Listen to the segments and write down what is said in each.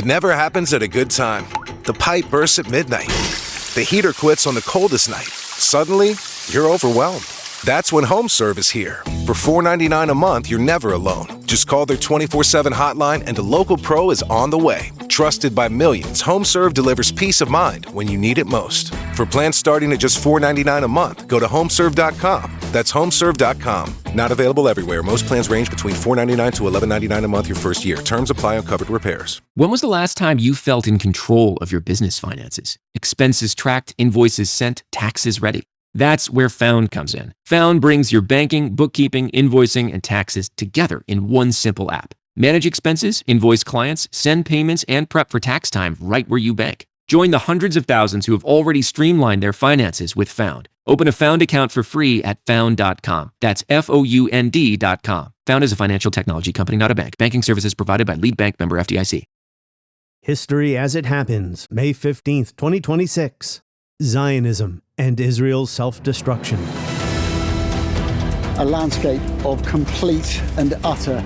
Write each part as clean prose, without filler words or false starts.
It never happens at a good time. The pipe bursts at midnight. The heater quits on the coldest night. Suddenly, you're overwhelmed. That's when HomeServe is here. For $4.99 a month, you're never alone. Just call their 24/7 hotline and a local pro is on the way. Trusted by millions, HomeServe delivers peace of mind when you need it most. For plans starting at just $4.99 a month, go to homeserve.com. That's homeserve.com. Not available everywhere. Most plans range between $4.99 to $11.99 a month your first year. Terms apply on covered repairs. When was the last time you felt in control of your business finances? Expenses tracked, invoices sent, taxes ready. That's where Found comes in. Found brings your banking, bookkeeping, invoicing, and taxes together in one simple app. Manage expenses, invoice clients, send payments, and prep for tax time right where you bank. Join the hundreds of thousands who have already streamlined their finances with Found. Open a Found account for free at found.com. That's FOUND.com. Found is a financial technology company, not a bank. Banking services provided by Lead Bank, member FDIC. History as it happens, May 15th, 2026. Zionism and Israel's self-destruction. A landscape of complete and utter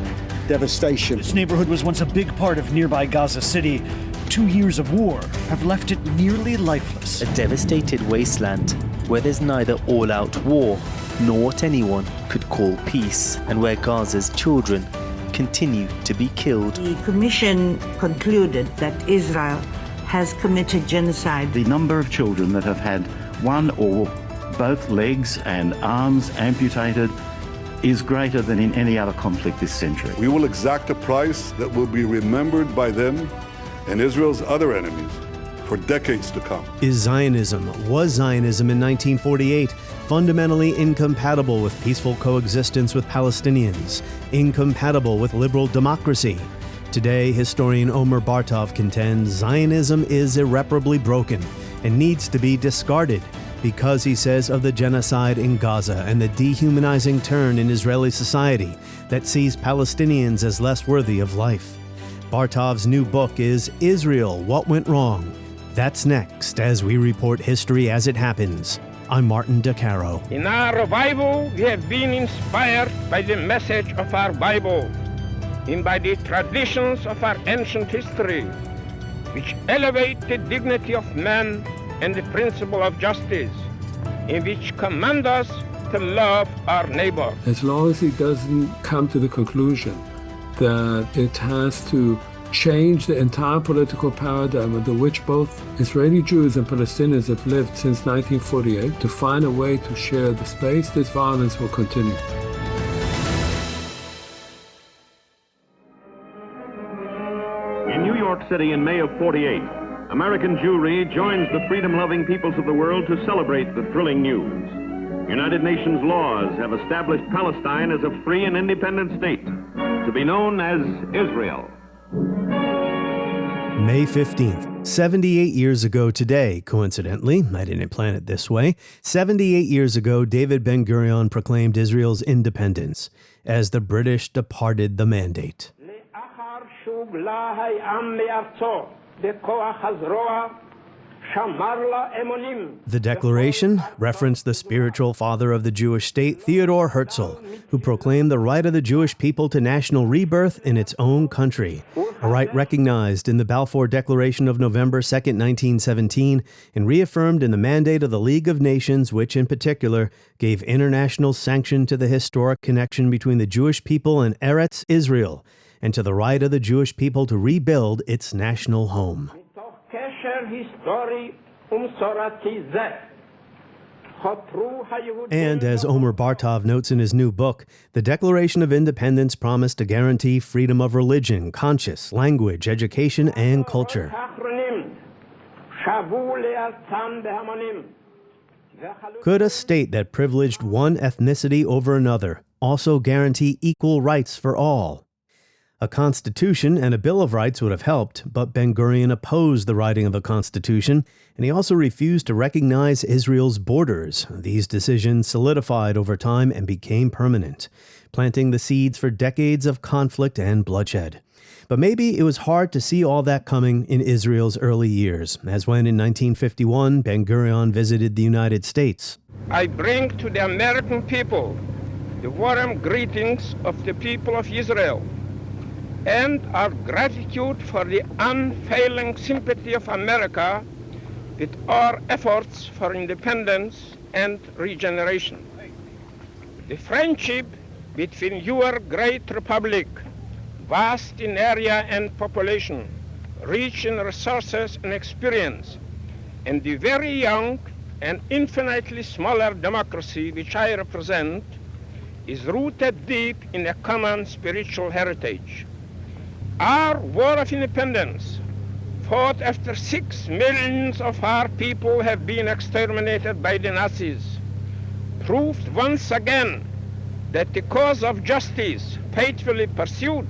devastation. This neighborhood was once a big part of nearby Gaza City. 2 years of war have left it nearly lifeless. A devastated wasteland where there's neither all-out war nor what anyone could call peace, and where Gaza's children continue to be killed. The commission concluded that Israel has committed genocide. The number of children that have had one or both legs and arms amputated is greater than in any other conflict this century. We will exact a price that will be remembered by them and Israel's other enemies for decades to come. Was Zionism in 1948 fundamentally incompatible with peaceful coexistence with Palestinians, incompatible with liberal democracy? Today, historian Omer Bartov contends Zionism is irreparably broken and needs to be discarded because, he says, of the genocide in Gaza and the dehumanizing turn in Israeli society that sees Palestinians as less worthy of life. Bartov's new book is Israel, What Went Wrong? That's next as we report history as it happens. I'm Martin DeCaro. In our revival, we have been inspired by the message of our Bible and by the traditions of our ancient history, which elevate the dignity of man and the principle of justice, and which command us to love our neighbor. As long as it doesn't come to the conclusion that it has to change the entire political paradigm under which both Israeli Jews and Palestinians have lived since 1948, to find a way to share the space, this violence will continue. In New York City in May of '48, American Jewry joins the freedom-loving peoples of the world to celebrate the thrilling news. United Nations laws have established Palestine as a free and independent state, to be known as Israel. May 15th, 78 years ago today, coincidentally, I didn't plan it this way, 78 years ago, David Ben-Gurion proclaimed Israel's independence as the British departed the mandate. The declaration referenced the spiritual father of the Jewish state, Theodor Herzl, who proclaimed the right of the Jewish people to national rebirth in its own country, a right recognized in the Balfour Declaration of November 2, 1917, and reaffirmed in the mandate of the League of Nations, which in particular gave international sanction to the historic connection between the Jewish people and Eretz Israel, and to the right of the Jewish people to rebuild its national home. And as Omer Bartov notes in his new book, the Declaration of Independence promised to guarantee freedom of religion, conscience, language, education, and culture. Could a state that privileged one ethnicity over another also guarantee equal rights for all? A constitution and a Bill of Rights would have helped, but Ben-Gurion opposed the writing of a constitution, and he also refused to recognize Israel's borders. These decisions solidified over time and became permanent, planting the seeds for decades of conflict and bloodshed. But maybe it was hard to see all that coming in Israel's early years, as when in 1951 Ben-Gurion visited the United States. I bring to the American people the warm greetings of the people of Israel. and our gratitude for the unfailing sympathy of America with our efforts for independence and regeneration. The friendship between your great republic, vast in area and population, rich in resources and experience, and the very young and infinitely smaller democracy which I represent, is rooted deep in a common spiritual heritage. Our war of independence, fought after 6 millions of our people have been exterminated by the Nazis, proved once again that the cause of justice, faithfully pursued,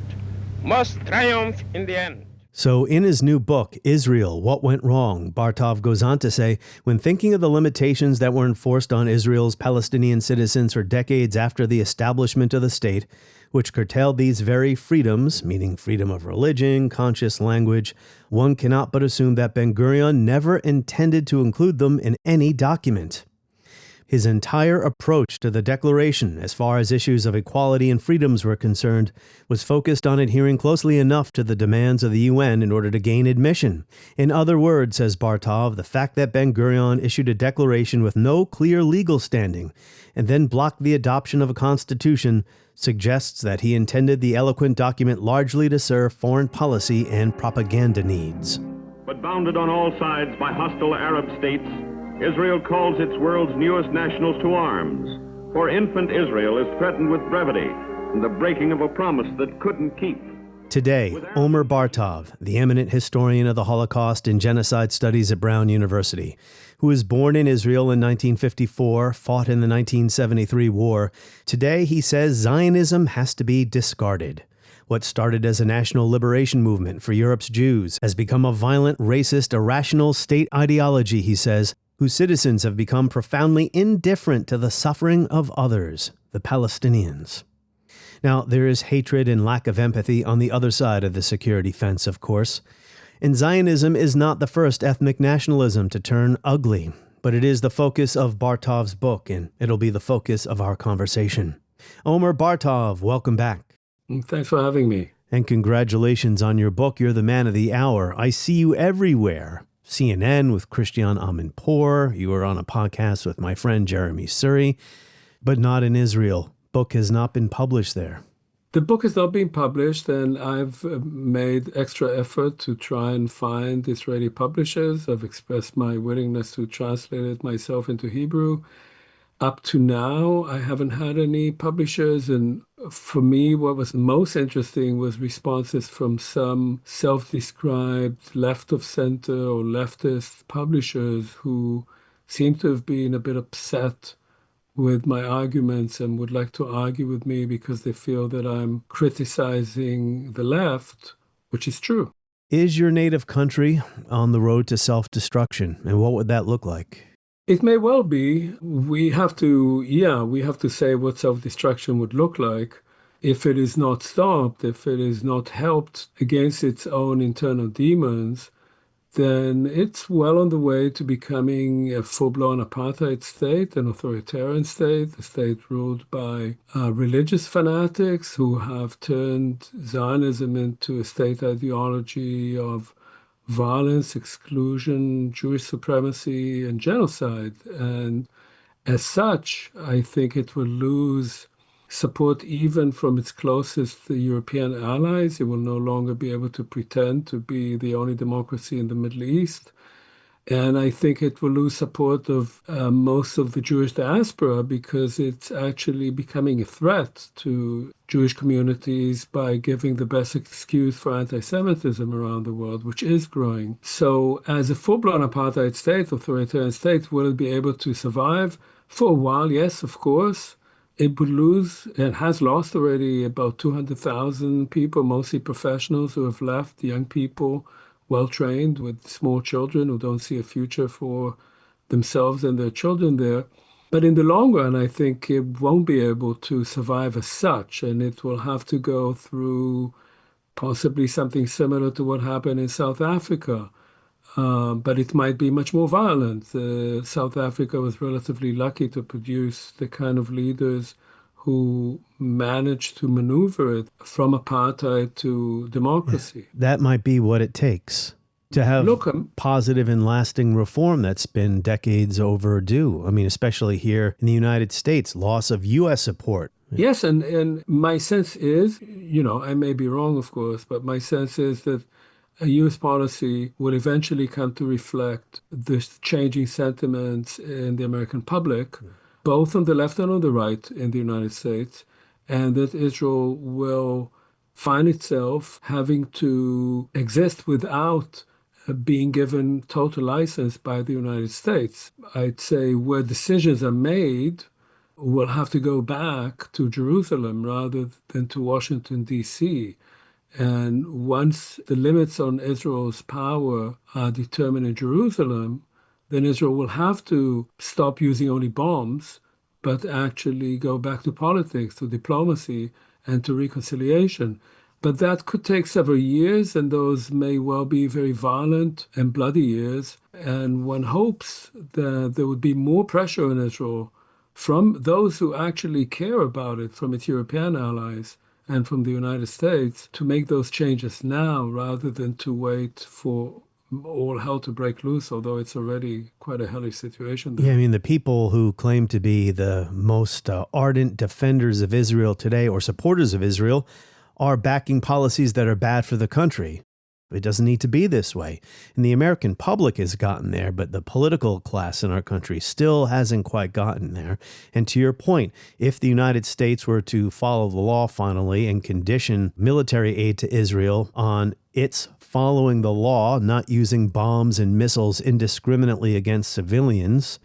must triumph in the end. So in his new book, Israel, What Went Wrong, Bartov goes on to say, when thinking of the limitations that were enforced on Israel's Palestinian citizens for decades after the establishment of the state, which curtailed these very freedoms, meaning freedom of religion, conscious language, one cannot but assume that Ben-Gurion never intended to include them in any document. His entire approach to the Declaration, as far as issues of equality and freedoms were concerned, was focused on adhering closely enough to the demands of the UN in order to gain admission. In other words, says Bartov, the fact that Ben-Gurion issued a declaration with no clear legal standing and then blocked the adoption of a constitution suggests that he intended the eloquent document largely to serve foreign policy and propaganda needs. But bounded on all sides by hostile Arab states, Israel calls its world's newest nationals to arms, for infant Israel is threatened with brevity and the breaking of a promise that couldn't keep. Today, Omer Bartov, the eminent historian of the Holocaust and genocide studies at Brown University, who was born in Israel in 1954, fought in the 1973 war, today he says Zionism has to be discarded. What started as a national liberation movement for Europe's Jews has become a violent, racist, irrational state ideology, he says, whose citizens have become profoundly indifferent to the suffering of others, the Palestinians. Now, there is hatred and lack of empathy on the other side of the security fence, of course. And Zionism is not the first ethnic nationalism to turn ugly, but it is the focus of Bartov's book, and it'll be the focus of our conversation. Omer Bartov, welcome back. Thanks for having me. And congratulations on your book. You're the man of the hour. I see you everywhere. CNN with Christian Amanpour. You were on a podcast with my friend Jeremy Suri, but not in Israel. Book has not been published there. The book has not been published, and I've made extra effort to try and find Israeli publishers. I've expressed my willingness to translate it myself into Hebrew. Up to now, I haven't had any publishers, and for me, what was most interesting was responses from some self-described left-of-center or leftist publishers who seem to have been a bit upset with my arguments and would like to argue with me because they feel that I'm criticizing the left, which is true. Is your native country on the road to self-destruction, and what would that look like? It may well be. We have to say what self-destruction would look like. If it is not stopped, if it is not helped against its own internal demons, then it's well on the way to becoming a full-blown apartheid state, an authoritarian state, a state ruled by religious fanatics who have turned Zionism into a state ideology of violence, exclusion, Jewish supremacy, and genocide. And as such, I think it will lose support even from its closest European allies. It will no longer be able to pretend to be the only democracy in the Middle East. And I think it will lose support of most of the Jewish diaspora because it's actually becoming a threat to Jewish communities by giving the best excuse for anti-Semitism around the world, which is growing. So as a full-blown apartheid state, authoritarian state, will it be able to survive? For a while, yes, of course. It would lose, and has lost already, about 200,000 people, mostly professionals who have left, young people, well-trained with small children who don't see a future for themselves and their children there. But in the long run, I think it won't be able to survive as such, and it will have to go through possibly something similar to what happened in South Africa. But it might be much more violent. South Africa was relatively lucky to produce the kind of leaders who managed to maneuver it from apartheid to democracy. That might be what it takes to have positive and lasting reform that's been decades overdue. I mean, especially here in the United States, loss of U.S. support. Yes, and my sense is, I may be wrong, of course, but my sense is that a U.S. policy will eventually come to reflect the changing sentiments in the American public, both on the left and on the right in the United States, and that Israel will find itself having to exist without being given total license by the United States. I'd say where decisions are made, we'll have to go back to Jerusalem rather than to Washington, D.C. And once the limits on Israel's power are determined in Jerusalem, then Israel will have to stop using only bombs, but actually go back to politics, to diplomacy, and to reconciliation. But that could take several years, and those may well be very violent and bloody years. And one hopes that there would be more pressure on Israel from those who actually care about it, from its European allies and from the United States, to make those changes now rather than to wait for all hell to break loose, although it's already quite a hellish situation there. Yeah, I mean, the people who claim to be the most ardent defenders of Israel today, or supporters of Israel, are backing policies that are bad for the country. It doesn't need to be this way. And the American public has gotten there, but the political class in our country still hasn't quite gotten there. And to your point, if the United States were to follow the law finally and condition military aid to Israel on its following the law, not using bombs and missiles indiscriminately against civilians,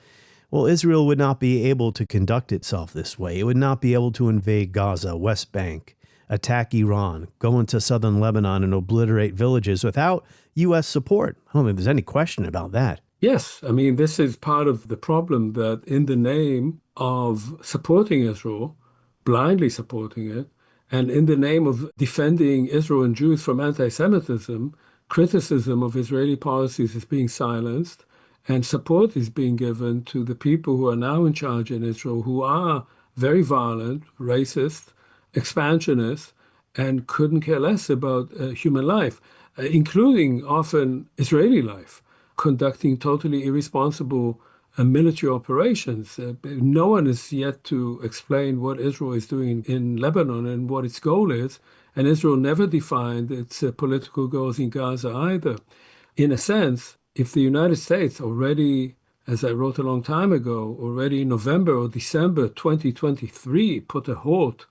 well, Israel would not be able to conduct itself this way. It would not be able to invade Gaza, West Bank, attack Iran, go into southern Lebanon and obliterate villages without U.S. support. I don't think there's any question about that. Yes, I mean, this is part of the problem, that in the name of supporting Israel, blindly supporting it, and in the name of defending Israel and Jews from anti-Semitism, criticism of Israeli policies is being silenced, and support is being given to the people who are now in charge in Israel, who are very violent, racist, expansionist, and couldn't care less about human life, including often Israeli life, conducting totally irresponsible military operations. No one is yet to explain what Israel is doing in Lebanon and what its goal is, and Israel never defined its political goals in Gaza either. In a sense, if the United States already, as I wrote a long time ago, already in November or December 2023 put a halt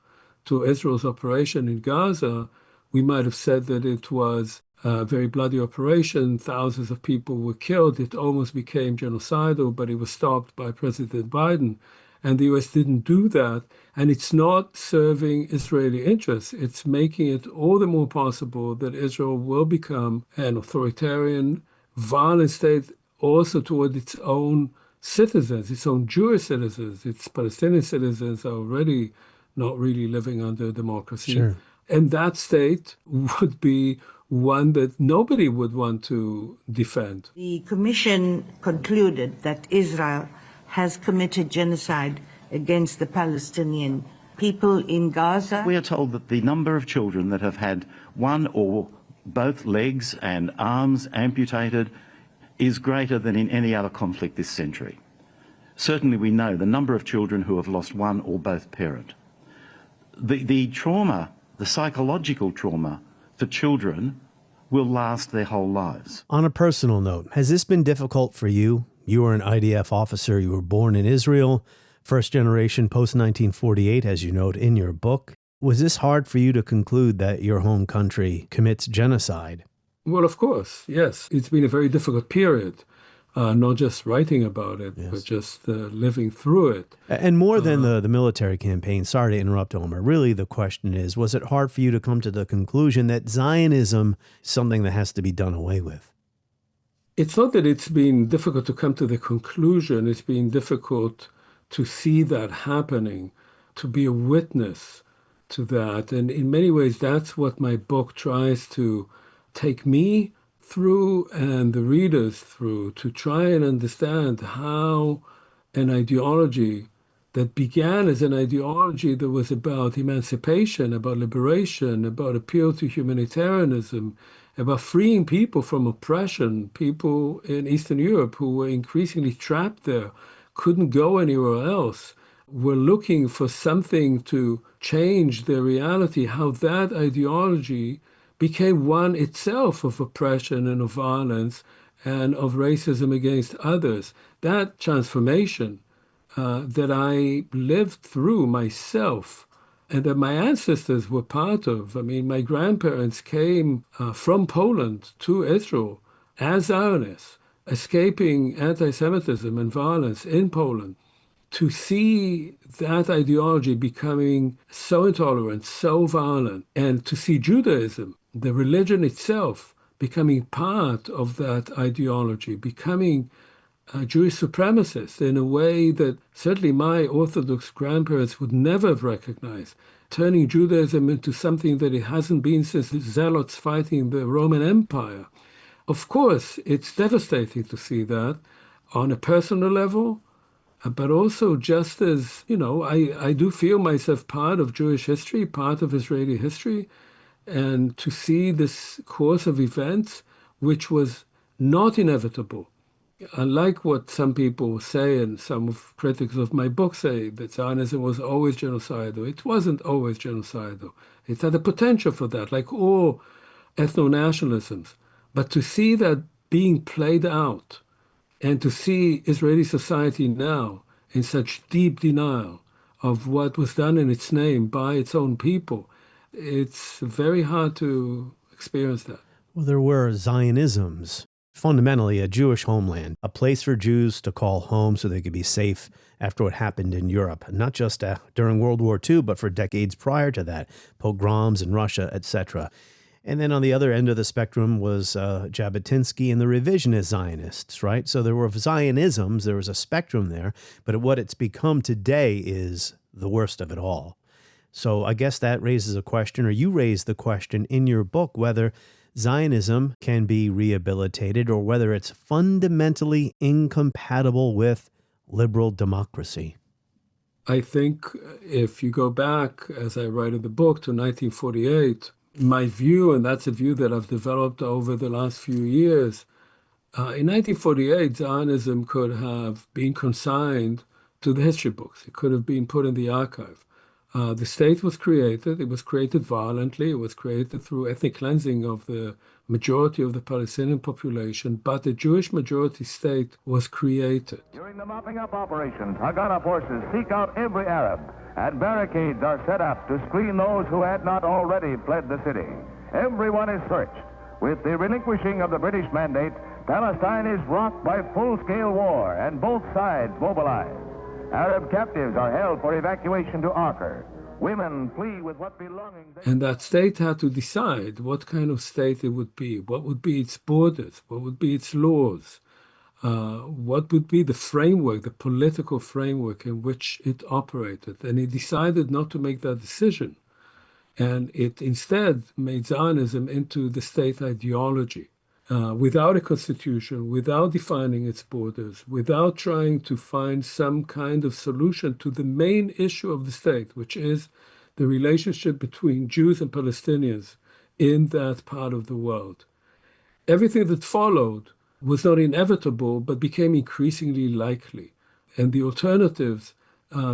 to Israel's operation in Gaza, we might have said that it was a very bloody operation. Thousands of people were killed. It almost became genocidal, but it was stopped by President Biden. And the U.S. didn't do that. And it's not serving Israeli interests. It's making it all the more possible that Israel will become an authoritarian, violent state also toward its own citizens, its own Jewish citizens. Its Palestinian citizens are already not really living under democracy. Sure. And that state would be one that nobody would want to defend. The Commission concluded that Israel has committed genocide against the Palestinian people in Gaza. We are told that the number of children that have had one or both legs and arms amputated is greater than in any other conflict this century. Certainly we know the number of children who have lost one or both parent. The trauma, the psychological trauma for children will last their whole lives. On a personal note, has this been difficult for you? You were an IDF officer. You were born in Israel, first generation post-1948, as you note in your book. Was this hard for you to conclude that your home country commits genocide? Well, of course, yes. It's been a very difficult period. Not just writing about it, but just living through it. And more than the military campaign, sorry to interrupt, Omer, really the question is, was it hard for you to come to the conclusion that Zionism is something that has to be done away with? It's not that it's been difficult to come to the conclusion. It's been difficult to see that happening, to be a witness to that. And in many ways, that's what my book tries to take me through and the readers through, to try and understand how an ideology that began as an ideology that was about emancipation, about liberation, about appeal to humanitarianism, about freeing people from oppression, people in Eastern Europe who were increasingly trapped there, couldn't go anywhere else, were looking for something to change their reality, how that ideology became one itself of oppression and of violence and of racism against others. That transformation that I lived through myself and that my ancestors were part of. I mean, my grandparents came from Poland to Israel as Zionists, escaping anti-Semitism and violence in Poland. To see that ideology becoming so intolerant, so violent, and to see Judaism, the religion itself, becoming part of that ideology, becoming Jewish supremacist in a way that certainly my Orthodox grandparents would never have recognized, turning Judaism into something that it hasn't been since the Zealots fighting the Roman Empire. Of course, it's devastating to see that on a personal level, but also just as, I do feel myself part of Jewish history, part of Israeli history, and to see this course of events, which was not inevitable. Unlike what some people say, and some critics of my book say, that Zionism was always genocidal. It wasn't always genocidal. It had the potential for that, like all ethno-nationalisms. But to see that being played out, and to see Israeli society now in such deep denial of what was done in its name by its own people, it's very hard to experience that. Well, there were Zionisms, fundamentally a Jewish homeland, a place for Jews to call home so they could be safe after what happened in Europe, not just during World War II, but for decades prior to that, pogroms in Russia, etc. And then on the other end of the spectrum was Jabotinsky and the revisionist Zionists, right? So there were Zionisms, there was a spectrum there, but what it's become today is the worst of it all. So I guess that raises a question, or you raised the question in your book, whether Zionism can be rehabilitated or whether it's fundamentally incompatible with liberal democracy. I think if you go back, as I write in the book, to 1948, my view, and that's a view that I've developed over the last few years, in 1948, Zionism could have been consigned to the history books. It could have been put in the archive. The state was created. It was created violently. It was created through ethnic cleansing of the majority of the Palestinian population, but a Jewish majority state was created. During the mopping up operations, Haganah forces seek out every Arab, and barricades are set up to screen those who had not already fled the city. Everyone is searched. With the relinquishing of the British mandate, Palestine is rocked by full-scale war, and both sides mobilize. Arab captives are held for evacuation to Acre. Women flee with what belongings. And that state had to decide what kind of state it would be, what would be its borders, what would be its laws, what would be the framework, the political framework in which it operated. And it decided not to make that decision. And it instead made Zionism into the state ideology. Without a constitution, without defining its borders, without trying to find some kind of solution to the main issue of the state, which is the relationship between Jews and Palestinians in that part of the world. Everything that followed was not inevitable, but became increasingly likely. And the alternatives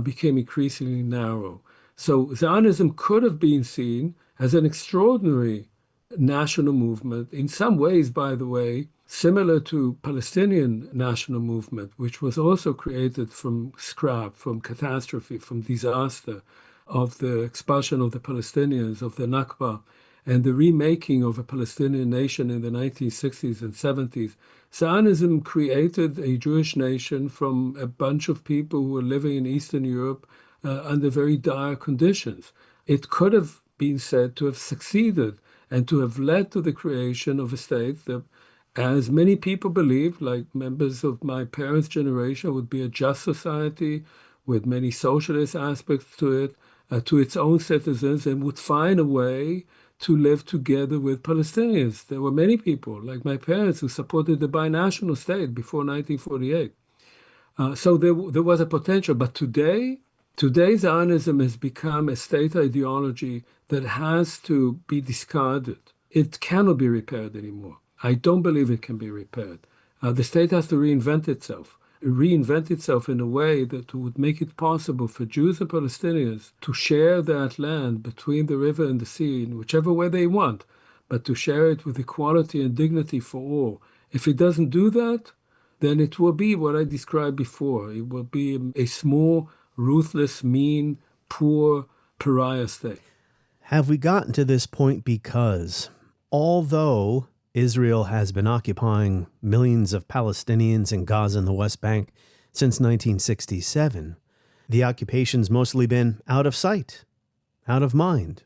became increasingly narrow. So Zionism could have been seen as an extraordinary national movement, in some ways, by the way, similar to Palestinian national movement, which was also created from scrap, from catastrophe, from disaster, of the expulsion of the Palestinians, of the Nakba, and the remaking of a Palestinian nation in the 1960s and 70s. Zionism created a Jewish nation from a bunch of people who were living in Eastern Europe under very dire conditions. It could have been said to have succeeded and to have led to the creation of a state that, as many people believe, like members of my parents' generation, would be a just society with many socialist aspects to it, to its own citizens, and would find a way to live together with Palestinians. There were many people, like my parents, who supported the binational state before 1948. So there was a potential. But today, Today, Zionism has become a state ideology that has to be discarded. It cannot be repaired anymore. I don't believe it can be repaired. The state has to reinvent itself in a way that would make it possible for Jews and Palestinians to share that land between the river and the sea in whichever way they want, but to share it with equality and dignity for all. If it doesn't do that, then it will be what I described before. It will be a small, ruthless, mean, poor pariah state. Have we gotten to this point because although Israel has been occupying millions of Palestinians in Gaza and the West Bank since 1967, the occupation's mostly been out of sight, out of mind?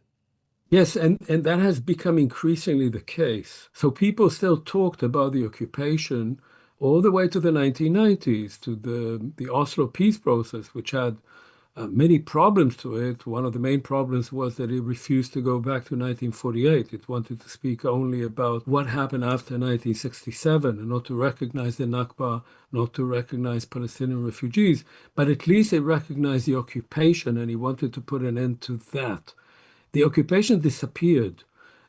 Yes, and that has become increasingly the case. So people still talked about the occupation all the way to the 1990s, to the Oslo peace process, which had many problems to it. One of the main problems was that it refused to go back to 1948. It wanted to speak only about what happened after 1967 and not to recognize the Nakba, not to recognize Palestinian refugees. But at least it recognized the occupation, and he wanted to put an end to that. The occupation disappeared.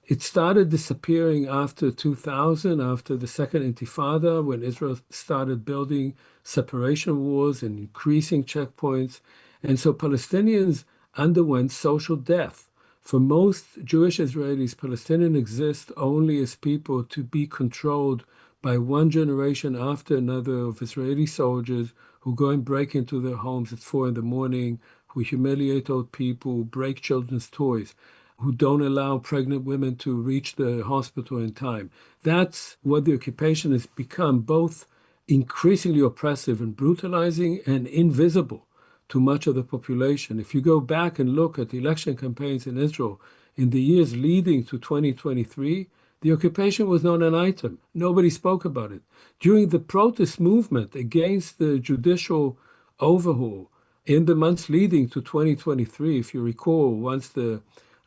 It started disappearing after 2000, after the Second Intifada, when Israel started building separation walls and increasing checkpoints. And so Palestinians underwent social death. For most Jewish Israelis, Palestinians exist only as people to be controlled by one generation after another of Israeli soldiers who go and break into their homes at 4 a.m, who humiliate old people, who break children's toys, who don't allow pregnant women to reach the hospital in time. That's what the occupation has become, both increasingly oppressive and brutalizing and invisible to much of the population. If you go back and look at election campaigns in Israel in the years leading to 2023, the occupation was not an item. Nobody spoke about it. During the protest movement against the judicial overhaul in the months leading to 2023, if you recall, once the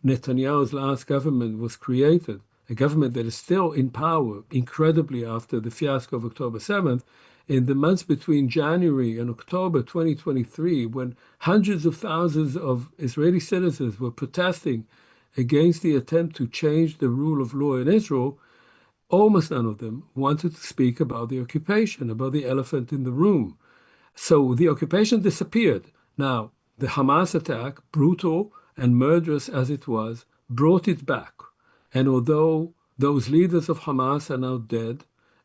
Netanyahu's last government was created, a government that is still in power, incredibly after the fiasco of October 7th, in the months between January and October 2023, when hundreds of thousands of Israeli citizens were protesting against the attempt to change the rule of law in Israel, almost none of them wanted to speak about the occupation, about the elephant in the room. So the occupation disappeared. Now, the Hamas attack, brutal and murderous as it was, brought it back. And although those leaders of Hamas are now dead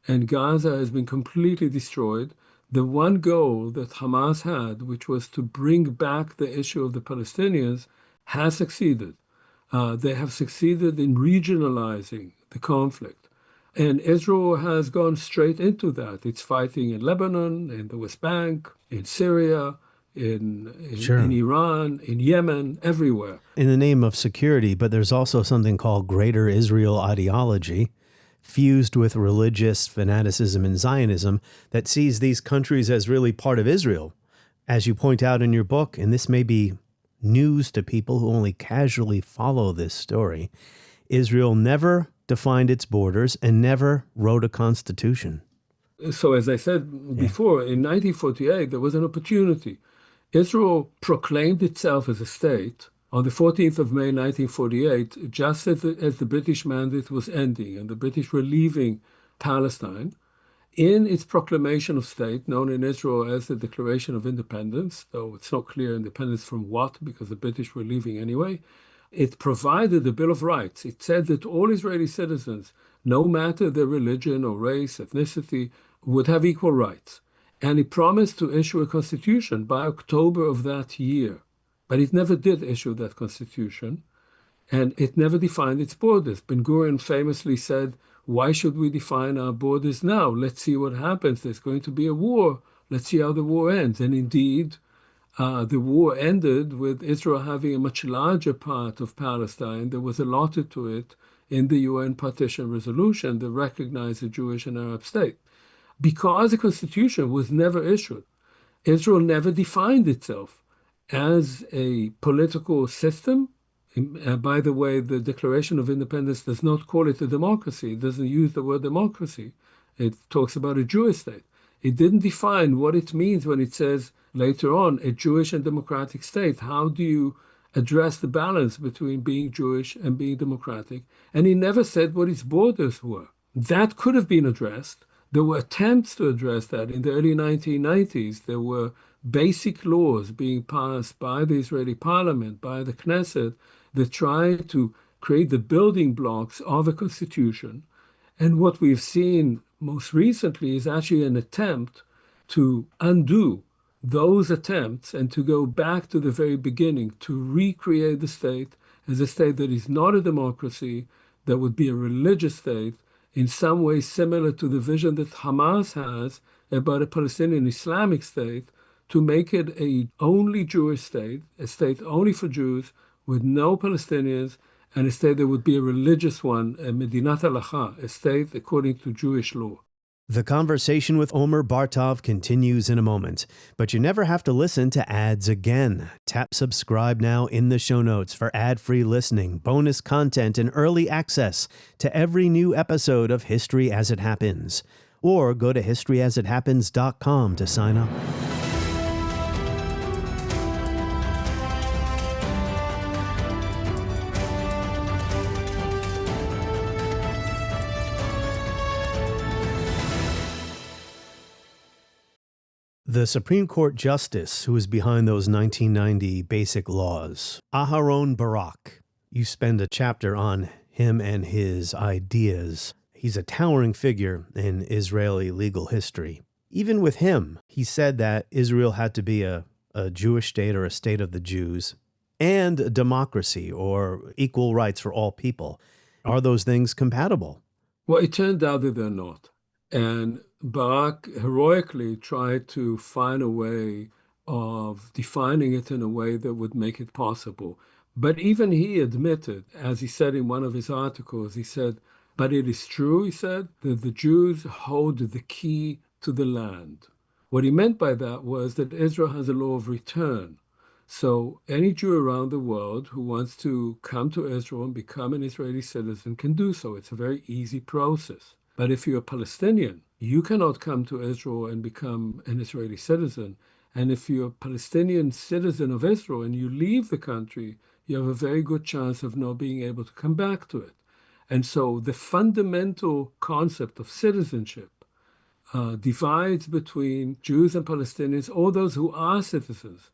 and Gaza has been completely destroyed, the one goal that Hamas had, which was to bring back the issue of the Palestinians, has succeeded. They have succeeded in regionalizing the conflict. And Israel has gone straight into that. It's fighting in Lebanon, in the West Bank, in Syria, in Iran, in Yemen, everywhere. In the name of security, but there's also something called Greater Israel ideology, fused with religious fanaticism and Zionism, that sees these countries as really part of Israel. As you point out in your book, and this may be news to people who only casually follow this story, Israel never defined its borders and never wrote a constitution. So as I said before, in 1948, there was an opportunity. Israel proclaimed itself as a state on the 14th of May, 1948, just as the British mandate was ending and the British were leaving Palestine. In its proclamation of state, known in Israel as the Declaration of Independence, though it's not clear independence from what, because the British were leaving anyway, it provided a Bill of Rights. It said that all Israeli citizens, no matter their religion or race, ethnicity, would have equal rights. And it promised to issue a constitution by October of that year. But it never did issue that constitution, and it never defined its borders. Ben-Gurion famously said, why should we define our borders now? Let's see what happens. There's going to be a war. Let's see how the war ends. And indeed, the war ended with Israel having a much larger part of Palestine that was allotted to it in the UN partition resolution that recognized a Jewish and Arab state. Because the constitution was never issued, Israel never defined itself as a political system. By the way, the Declaration of Independence does not call it a democracy. It doesn't use the word democracy. It talks about a Jewish state. It didn't define what it means when it says later on a Jewish and democratic state. How do you address the balance between being Jewish and being democratic? And he never said what its borders were. That could have been addressed. There were attempts to address that in the early 1990s. There were basic laws being passed by the Israeli parliament, by the Knesset, that tried to create the building blocks of a constitution. And what we've seen most recently is actually an attempt to undo those attempts and to go back to the very beginning, to recreate the state as a state that is not a democracy, that would be a religious state, in some way similar to the vision that Hamas has about a Palestinian Islamic state, to make it a only Jewish state, a state only for Jews, with no Palestinians, and a state that would be a religious one, a Medinat Halacha, a state according to Jewish law. The conversation with Omer Bartov continues in a moment, but you never have to listen to ads again. Tap subscribe now in the show notes for ad-free listening, bonus content, and early access to every new episode of History as It Happens. Or go to historyasithappens.com to sign up. The Supreme Court Justice who was behind those 1990 basic laws, Aharon Barak. You spend a chapter on him and his ideas. He's a towering figure in Israeli legal history. Even with him, he said that Israel had to be a Jewish state or a state of the Jews and a democracy or equal rights for all people. Are those things compatible? Well, it turned out that they're not. And Barak heroically tried to find a way of defining it in a way that would make it possible. But even he admitted, as he said in one of his articles, he said, but it is true, he said, that the Jews hold the key to the land. What he meant by that was that Israel has a law of return. So any Jew around the world who wants to come to Israel and become an Israeli citizen can do so. It's a very easy process. But if you're a Palestinian, you cannot come to Israel and become an Israeli citizen. And if you're a Palestinian citizen of Israel and you leave the country, you have a very good chance of not being able to come back to it. And so the fundamental concept of citizenship divides between Jews and Palestinians, or those who are citizens.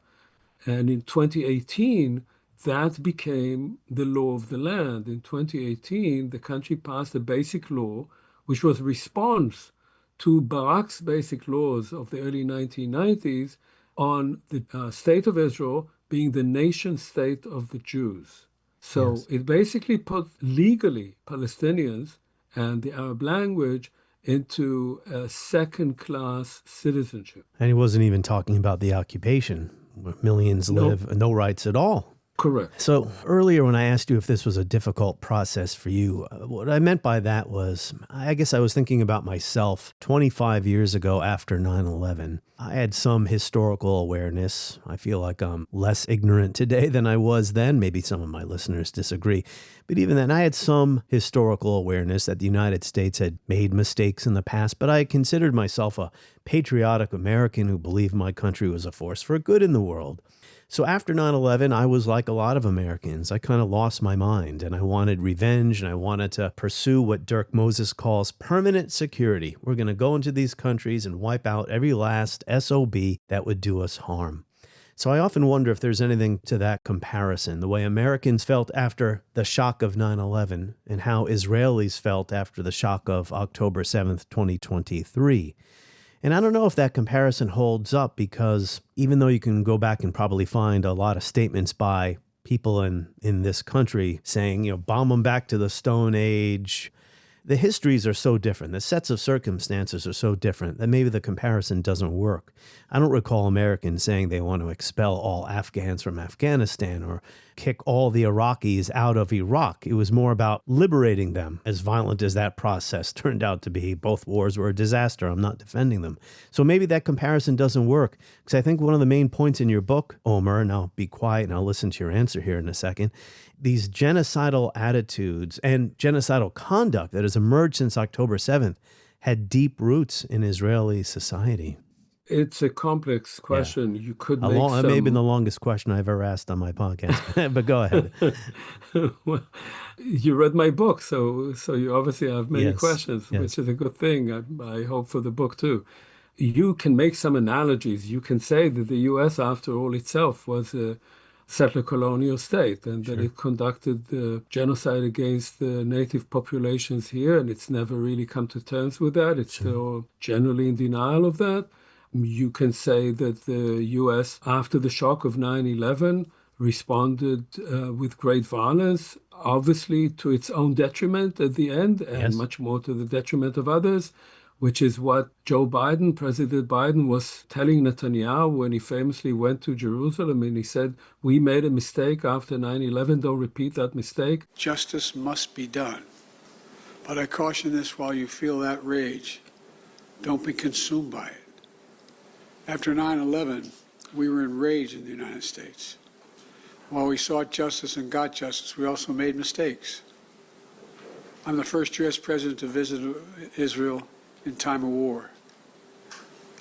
And in 2018, that became the law of the land. In 2018, the country passed a basic law, which was a response to Barak's basic laws of the early 1990s on the state of Israel being the nation state of the Jews. So yes, it basically put legally Palestinians and the Arab language into a second-class citizenship. And he wasn't even talking about the occupation, where millions live and no rights at all. Correct. So earlier when I asked you if this was a difficult process for you, what I meant by that was, I guess I was thinking about myself 25 years ago after 9/11. I had some historical awareness. I feel like I'm less ignorant today than I was then. Maybe some of my listeners disagree. But even then, I had some historical awareness that the United States had made mistakes in the past, but I considered myself a patriotic American who believed my country was a force for good in the world. So after 9/11, I was like a lot of Americans. I kind of lost my mind and I wanted revenge and I wanted to pursue what Dirk Moses calls permanent security. We're going to go into these countries and wipe out every last SOB that would do us harm. So I often wonder if there's anything to that comparison, the way Americans felt after the shock of 9/11 and how Israelis felt after the shock of October 7th, 2023. And I don't know if that comparison holds up because even though you can go back and probably find a lot of statements by people in this country saying, bomb them back to the Stone Age, the histories are so different. The sets of circumstances are so different that maybe the comparison doesn't work. I don't recall Americans saying they want to expel all Afghans from Afghanistan or kick all the Iraqis out of Iraq. It was more about liberating them, as violent as that process turned out to be. Both wars were a disaster. I'm not defending them. So maybe that comparison doesn't work, because I think one of the main points in your book, Omer, and I'll be quiet and I'll listen to your answer here in a second, these genocidal attitudes and genocidal conduct that has emerged since October 7th had deep roots in Israeli society? It's a complex question. You could make It may have been the longest question I've ever asked on my podcast, but go ahead. Well, you read my book, so you obviously have many questions, yes. which is a good thing. I hope for the book too. You can make some analogies. You can say that the U.S., after all, itself was a settler colonial state, and that it conducted genocide against the native populations here, and it's never really come to terms with that. It's still generally in denial of that. You can say that the U.S., after the shock of 9/11, responded with great violence, obviously to its own detriment at the end, and much more to the detriment of others, which is what President Biden, was telling Netanyahu when he famously went to Jerusalem, and he said, "We made a mistake after 9/11, don't repeat that mistake." Justice must be done. But I caution this: while you feel that rage, don't be consumed by it. After 9/11, we were enraged in the United States. While we sought justice and got justice, we also made mistakes. I'm the first U.S. president to visit Israel in time of war.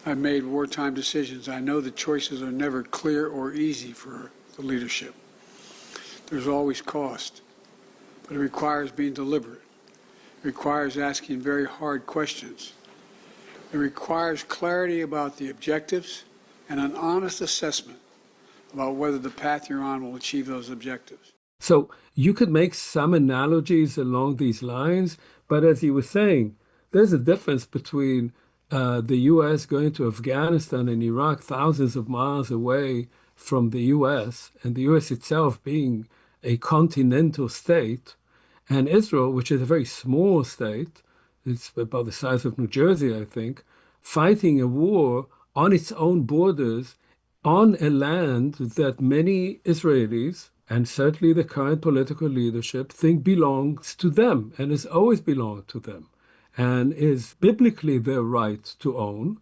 I've made wartime decisions. I know the choices are never clear or easy for the leadership. There's always cost, but it requires being deliberate. It requires asking very hard questions. It requires clarity about the objectives and an honest assessment about whether the path you're on will achieve those objectives. So you could make some analogies along these lines, but as you were saying, there's a difference between the U.S. going to Afghanistan and Iraq, thousands of miles away from the U.S., and the U.S. itself being a continental state, and Israel, which is a very small state, it's about the size of New Jersey, I think, fighting a war on its own borders on a land that many Israelis, and certainly the current political leadership, think belongs to them and has always belonged to them, and is biblically their right to own.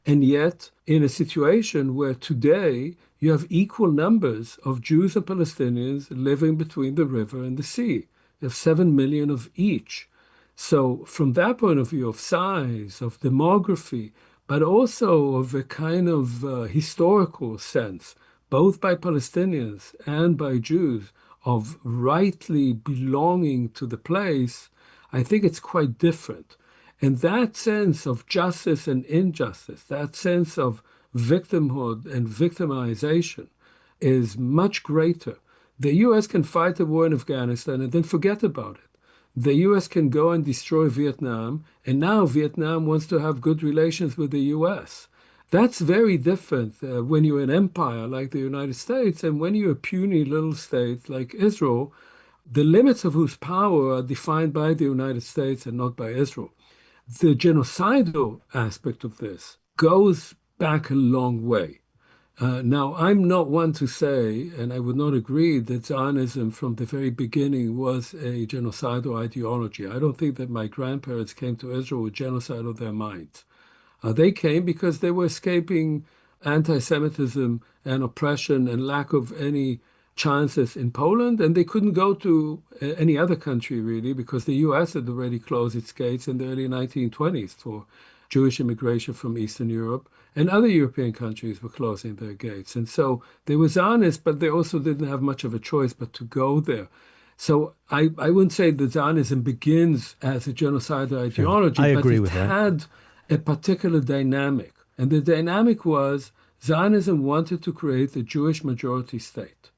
And yet, in a situation where today you have equal numbers of Jews and Palestinians living between the river and the sea, you have 7 million of each. So from that point of view of size, of demography, but also of a kind of historical sense, both by Palestinians and by Jews, of rightly belonging to the place, I think it's quite different. And that sense of justice and injustice, that sense of victimhood and victimization is much greater. The U.S. can fight a war in Afghanistan and then forget about it. The U.S. can go and destroy Vietnam, and now Vietnam wants to have good relations with the U.S. That's very different when you're an empire like the United States and when you're a puny little state like Israel, the limits of whose power are defined by the United States and not by Israel. The genocidal aspect of this goes back a long way. Now, I'm not one to say, and I would not agree, that Zionism from the very beginning was a genocidal ideology. I don't think that my grandparents came to Israel with genocide on their minds. They came because they were escaping anti-Semitism and oppression and lack of any chances in Poland, and they couldn't go to any other country, really, because the U.S. had already closed its gates in the early 1920s for Jewish immigration from Eastern Europe, and other European countries were closing their gates. And so they were Zionists, but they also didn't have much of a choice but to go there. So I wouldn't say that Zionism begins as a genocidal ideology, I agree but with it that. had a particular dynamic. And the dynamic was Zionism wanted to create a Jewish majority state.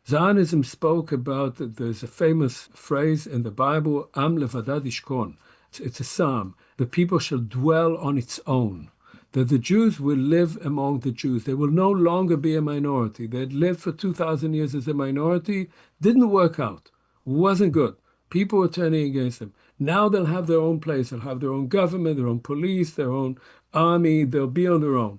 Zionism spoke about, there's a famous phrase in the Bible, Am levadad yishkon. It's a psalm. The people shall dwell on its own. That the Jews will live among the Jews. They will no longer be a minority. They'd lived for 2,000 years as a minority. Didn't work out. Wasn't good. People were turning against them. Now they'll have their own place. They'll have their own government, their own police, their own army. They'll be on their own.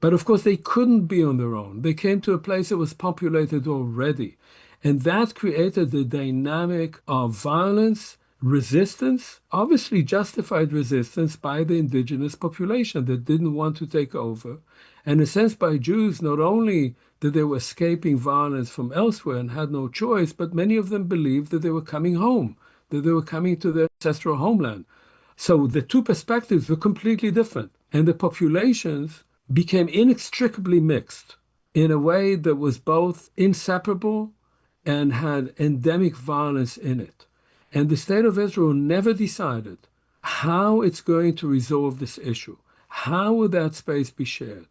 But of course, they couldn't be on their own. They came to a place that was populated already. And that created the dynamic of violence, resistance, obviously justified resistance by the indigenous population that didn't want to take over. And in a sense by Jews, not only that they were escaping violence from elsewhere and had no choice, but many of them believed that they were coming home, that they were coming to their ancestral homeland. So the two perspectives were completely different. And the populations became inextricably mixed in a way that was both inseparable and had endemic violence in it. And the state of Israel never decided how it's going to resolve this issue. How would that space be shared?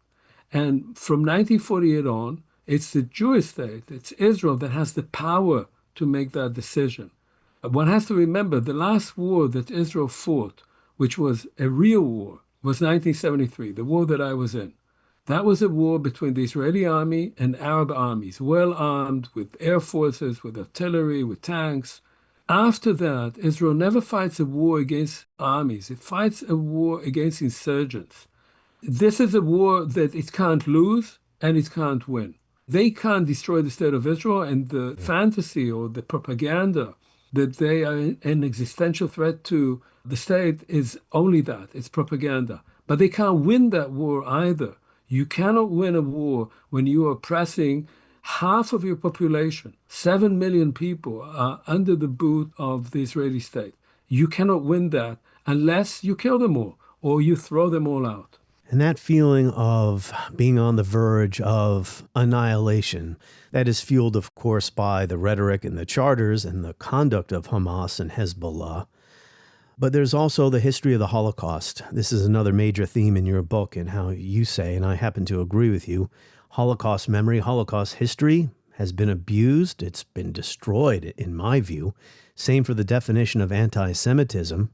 And from 1948 on, it's the Jewish state, it's Israel that has the power to make that decision. One has to remember the last war that Israel fought, which was a real war, was 1973, the war that I was in. That was a war between the Israeli army and Arab armies, well armed with air forces, with artillery, with tanks. After that, Israel never fights a war against armies. It fights a war against insurgents. This is a war that it can't lose and it can't win. They can't destroy the state of Israel, and the fantasy or the propaganda that they are an existential threat to the state is only that. It's propaganda. But they can't win that war either. You cannot win a war when you are oppressing half of your population. 7 million people are under the boot of the Israeli state. You cannot win that unless you kill them all or you throw them all out. And that feeling of being on the verge of annihilation, that is fueled, of course, by the rhetoric and the charters and the conduct of Hamas and Hezbollah. But there's also the history of the Holocaust. This is another major theme in your book and how you say, and I happen to agree with you, Holocaust memory, Holocaust history has been abused. It's been destroyed, in my view. Same for the definition of anti-Semitism.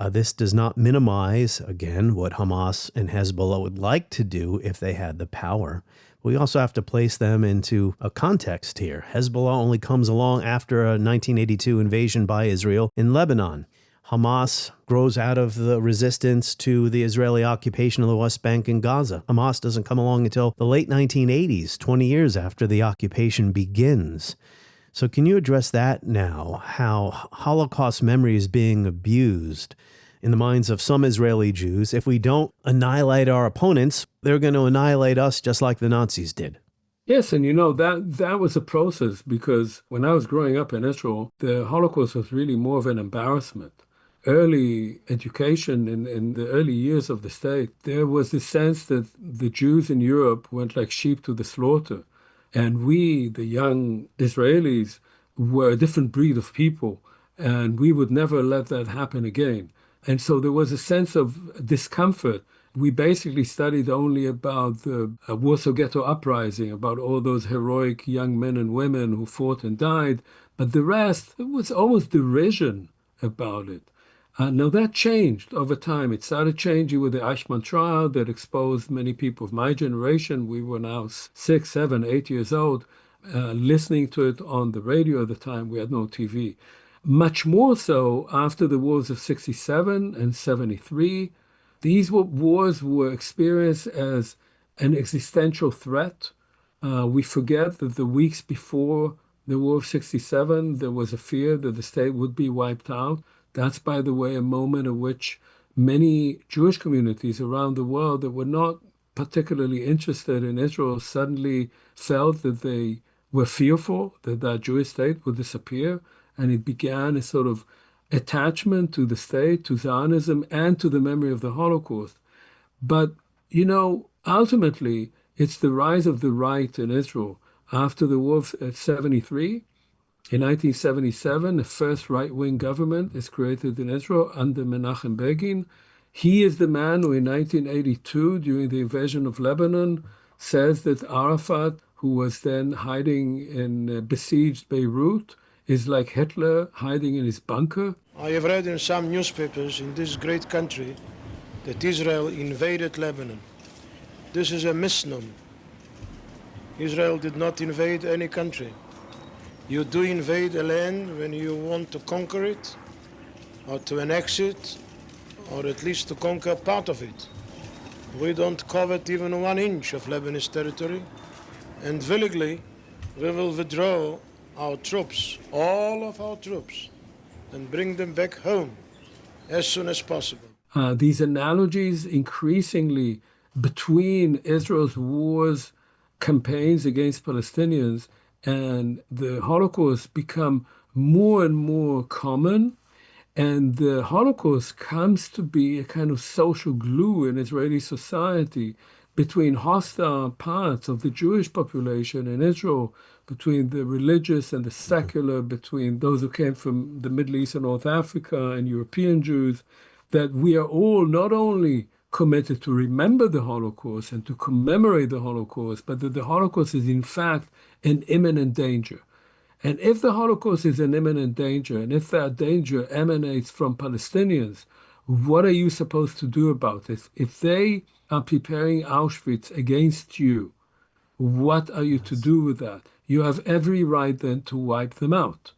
This does not minimize, again, what Hamas and Hezbollah would like to do if they had the power. We also have to place them into a context here. Hezbollah only comes along after a 1982 invasion by Israel in Lebanon. Hamas grows out of the resistance to the Israeli occupation of the West Bank and Gaza. Hamas doesn't come along until the late 1980s, 20 years after the occupation begins. So can you address that now, how Holocaust memory is being abused in the minds of some Israeli Jews? If we don't annihilate our opponents, they're going to annihilate us just like the Nazis did. Yes, and that was a process, because when I was growing up in Israel, the Holocaust was really more of an embarrassment. Early education in the early years of the state, there was this sense that the Jews in Europe went like sheep to the slaughter. And we, the young Israelis, were a different breed of people, and we would never let that happen again. And so there was a sense of discomfort. We basically studied only about the Warsaw Ghetto Uprising, about all those heroic young men and women who fought and died. But the rest, it was almost derision about it. Now that changed over time. It started changing with the Eichmann trial that exposed many people of my generation. We were now 6, 7, 8 years old, listening to it on the radio at the time. We had no TV. Much more so after the wars of 67 and 73. These wars were experienced as an existential threat. We forget that the weeks before the war of 67, there was a fear that the state would be wiped out. That's, by the way, a moment in which many Jewish communities around the world that were not particularly interested in Israel suddenly felt that they were fearful that that Jewish state would disappear. And it began a sort of attachment to the state, to Zionism, and to the memory of the Holocaust. But, ultimately, it's the rise of the right in Israel. After the war of 73, in 1977, the first right-wing government is created in Israel under Menachem Begin. He is the man who in 1982, during the invasion of Lebanon, says that Arafat, who was then hiding in besieged Beirut, is like Hitler hiding in his bunker. I have read in some newspapers in this great country that Israel invaded Lebanon. This is a misnomer. Israel did not invade any country. You do invade a land when you want to conquer it, or to annex it, or at least to conquer part of it. We don't covet even 1 inch of Lebanese territory, and willingly we will withdraw our troops, all of our troops, and bring them back home as soon as possible. These analogies increasingly between Israel's wars, campaigns against Palestinians, and the Holocaust become more and more common. And the Holocaust comes to be a kind of social glue in Israeli society between hostile parts of the Jewish population in Israel, between the religious and the secular, between those who came from the Middle East and North Africa and European Jews, that we are all not only committed to remember the Holocaust and to commemorate the Holocaust, but that the Holocaust is in fact an imminent danger. And if the Holocaust is an imminent danger, and if that danger emanates from Palestinians, what are you supposed to do about it? If they are preparing Auschwitz against you, what are you to do with that? You have every right then to wipe them out.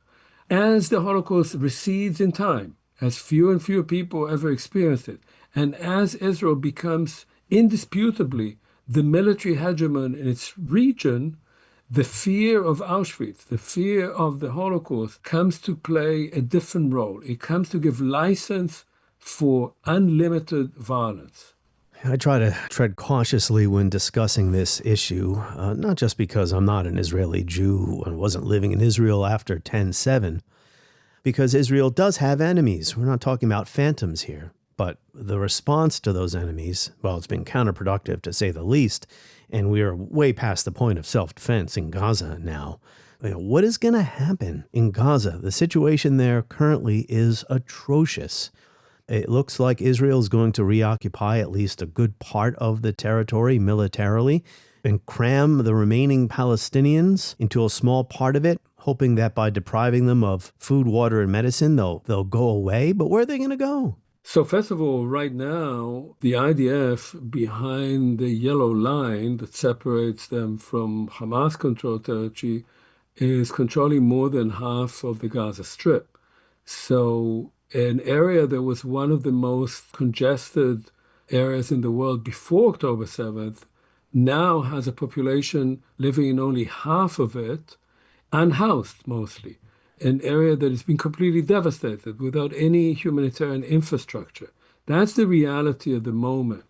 As the Holocaust recedes in time, as fewer and fewer people ever experience it, and as Israel becomes indisputably the military hegemon in its region, the fear of Auschwitz, the fear of the Holocaust comes to play a different role. It comes to give license for unlimited violence. I try to tread cautiously when discussing this issue, not just because I'm not an Israeli Jew and wasn't living in Israel after 10/7, because Israel does have enemies. We're not talking about phantoms here. But the response to those enemies, well, it's been counterproductive to say the least, and we are way past the point of self-defense in Gaza now. What is going to happen in Gaza? The situation there currently is atrocious. It looks like Israel is going to reoccupy at least a good part of the territory militarily and cram the remaining Palestinians into a small part of it, hoping that by depriving them of food, water, and medicine, they'll go away. But where are they going to go? So first of all, right now, the IDF behind the yellow line that separates them from Hamas-controlled territory is controlling more than half of the Gaza Strip. So an area that was one of the most congested areas in the world before October 7th now has a population living in only half of it, unhoused mostly. An area that has been completely devastated without any humanitarian infrastructure. That's the reality of the moment.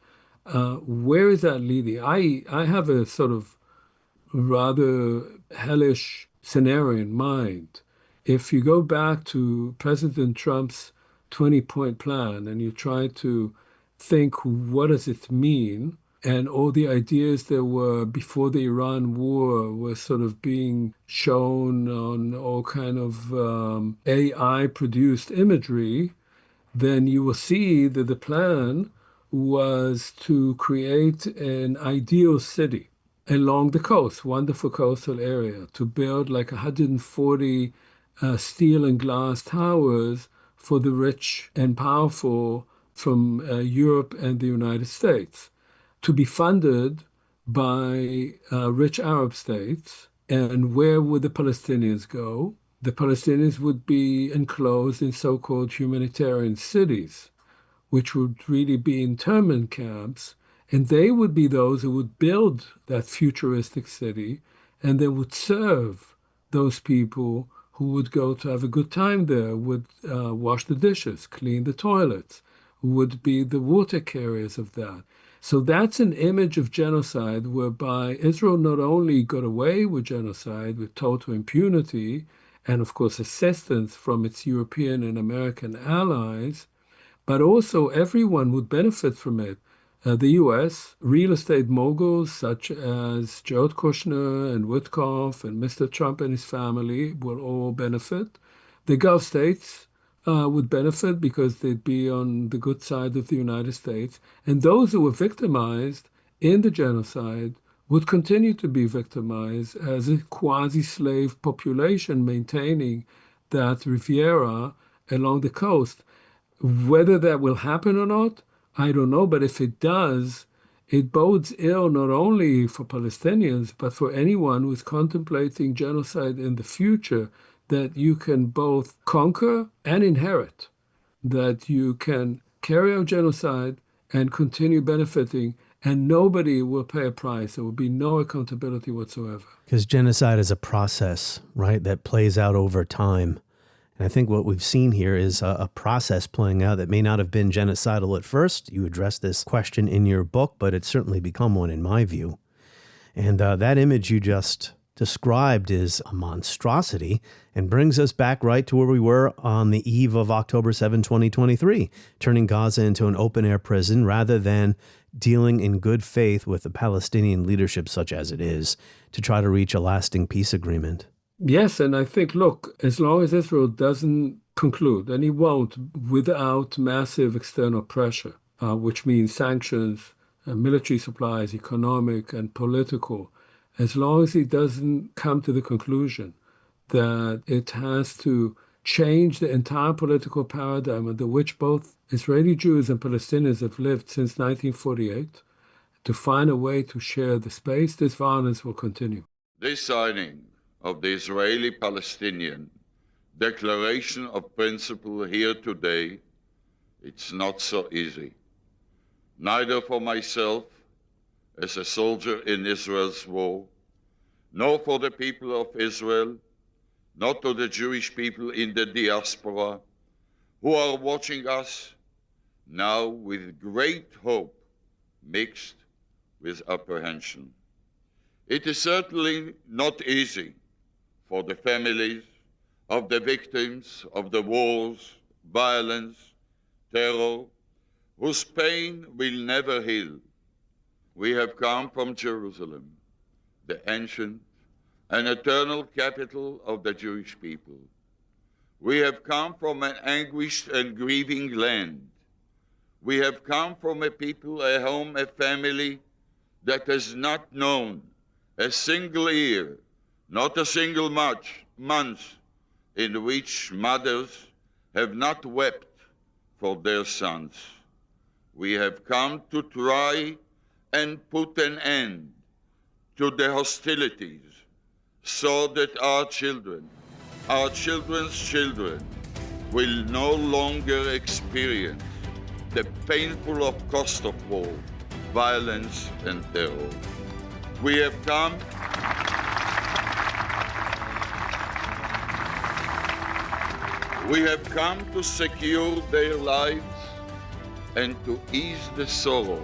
Where is that leading? I have a sort of rather hellish scenario in mind. If you go back to President Trump's 20-point plan and you try to think, what does it mean? And all the ideas that were before the Iran war were sort of being shown on all kind of AI-produced imagery, then you will see that the plan was to create an ideal city along the coast, wonderful coastal area, to build like 140 steel and glass towers for the rich and powerful from Europe and the United States, to be funded by rich Arab states. And where would the Palestinians go? The Palestinians would be enclosed in so-called humanitarian cities, which would really be internment camps. And they would be those who would build that futuristic city, and they would serve those people who would go to have a good time there, would wash the dishes, clean the toilets, would be the water carriers of that. So that's an image of genocide whereby Israel not only got away with genocide with total impunity and, of course, assistance from its European and American allies, but also everyone would benefit from it. The U.S., real estate moguls such as Jared Kushner and Witkoff and Mr. Trump and his family will all benefit. The Gulf states would benefit because they'd be on the good side of the United States. And those who were victimized in the genocide would continue to be victimized as a quasi-slave population maintaining that Riviera along the coast. Whether that will happen or not, I don't know. But if it does, it bodes ill not only for Palestinians, but for anyone who is contemplating genocide in the future, that you can both conquer and inherit, that you can carry out genocide and continue benefiting, and nobody will pay a price. There will be no accountability whatsoever. Because genocide is a process, right, that plays out over time. And I think what we've seen here is a process playing out that may not have been genocidal at first. You addressed this question in your book, but it's certainly become one in my view. And that image you just described as a monstrosity, and brings us back right to where we were on the eve of October 7, 2023, turning Gaza into an open-air prison rather than dealing in good faith with the Palestinian leadership, such as it is, to try to reach a lasting peace agreement. Yes, and I think, look, as long as Israel doesn't conclude, and he won't without massive external pressure, which means sanctions, military supplies, economic and political, as long as he doesn't come to the conclusion that it has to change the entire political paradigm under which both Israeli Jews and Palestinians have lived since 1948, to find a way to share the space, this violence will continue. This signing of the Israeli-Palestinian Declaration of Principle here today, it's not so easy. Neither for myself, as a soldier in Israel's war, nor for the people of Israel, not to the Jewish people in the diaspora, who are watching us now with great hope mixed with apprehension. It is certainly not easy for the families of the victims of the wars, violence, terror, whose pain will never heal. We have come from Jerusalem, the ancient and eternal capital of the Jewish people. We have come from an anguished and grieving land. We have come from a people, a home, a family that has not known a single year, not a single month, in which mothers have not wept for their sons. We have come to try and put an end to the hostilities so that our children, our children's children, will no longer experience the painful cost of war, violence, and terror. We have come to secure their lives and to ease the sorrow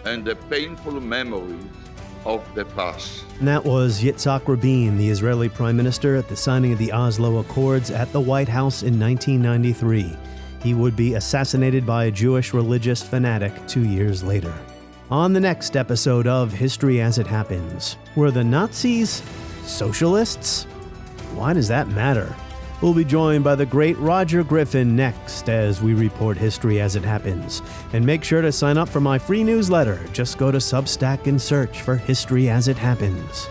and the painful memories of the past. And that was Yitzhak Rabin, the Israeli Prime Minister, at the signing of the Oslo Accords at the White House in 1993. He would be assassinated by a Jewish religious fanatic 2 years later. On the next episode of History as It Happens, were the Nazis socialists? Why does that matter? We'll be joined by the great Roger Griffin next as we report history as it happens. And make sure to sign up for my free newsletter. Just go to Substack and search for History as It Happens.